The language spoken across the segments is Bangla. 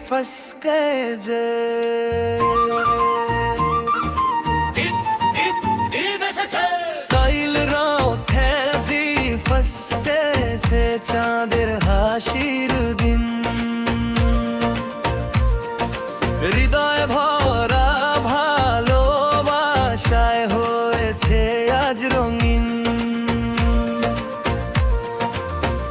फंस गए जे স্টাইল রথে দি ফসকেছে চাঁদের হাসির দিন হৃদয় ভরা ভালোবাসায় হয়েছে আজ রঙিন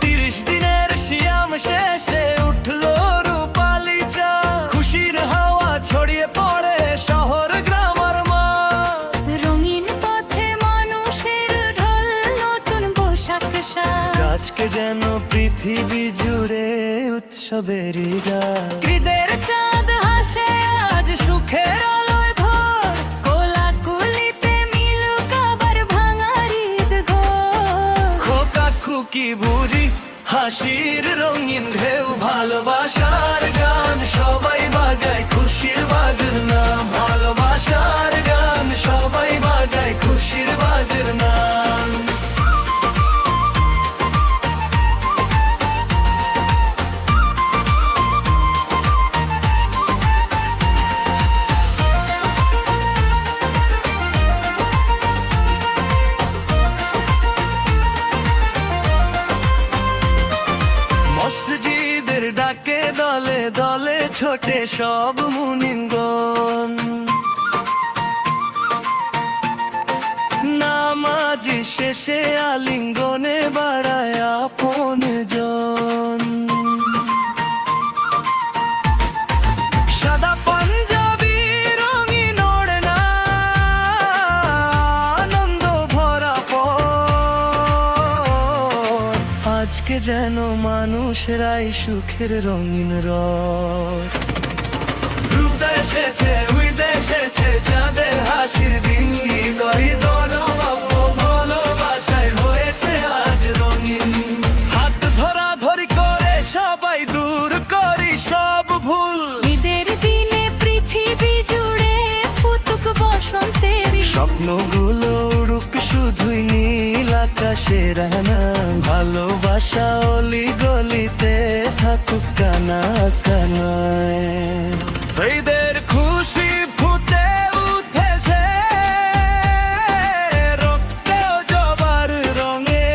30 দিনের শিয়াম শেষে উঠলো রূপালী চাঁদ খুশির হাওয়া ছড়িয়ে পড়ে শহর গ্রাম আর মাঠ রঙিন পথে মানুষের ঢল নতুন পোশাক সাজ আজকে যেন পৃথিবী জুড়ে উৎসবেরই গান হৃদের চাঁদ হাসে আজ সুখের আলোয় ভোর কোলাকুলিতে মিলুক আবার ভাঙার ঈদ ঘোর খোকা খুকি বুড়ি হাসির রঙিন ঢেউ ভালোবাসার গান সবাই বাজায় খুশির বাজনা নাম ভালোবাসার গান সবাই বাজায় খুশির বাজনা নাম মসজিদের ডাকে দলে দলে ছোটে সব মুনিনগণ নামাজি শেষে আলিঙ্গনে বাড়ায় আপন জন সাদা পাঞ্জাবি রঙিন ওড়না আনন্দ ভরা পথ আজকে যেন মানুষরাই সুখের রঙিন রথ রূপ এসেছে উইদ এসেছে চাঁদের হাসির দিন হৃদয় দনবাব্য ভালোবাসায় হয়েছে আজ রঙিন হাত ধরা ধরি করে সবাই দূর করি সব ভুল ঈদের দিনে পৃথিবী জুড়ে ফুটুক বসন্তের স্বপ্নগুলো উড়ুক শুধুই নীল আকাশের না ভালোবাসা অলি গলিতে থাকুক কানা কানায় ঈদের খুশি ফুটে উঠেছে রক্তেও জবার রঙে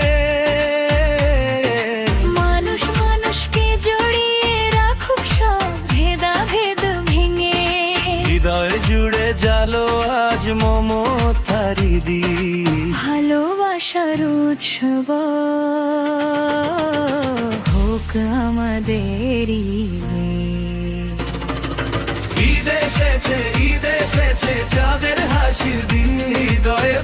মানুষ মানুষকে জড়িয়ে রাখুক সব ভেদাভেদ ভেঙে হৃদয় জুড়ে জালো আজ মমতারি দি ভালোবাসার উৎসব হোক আমাদেরই ঈদ এসেছে চাঁদের হাসির দিন হৃদয়ে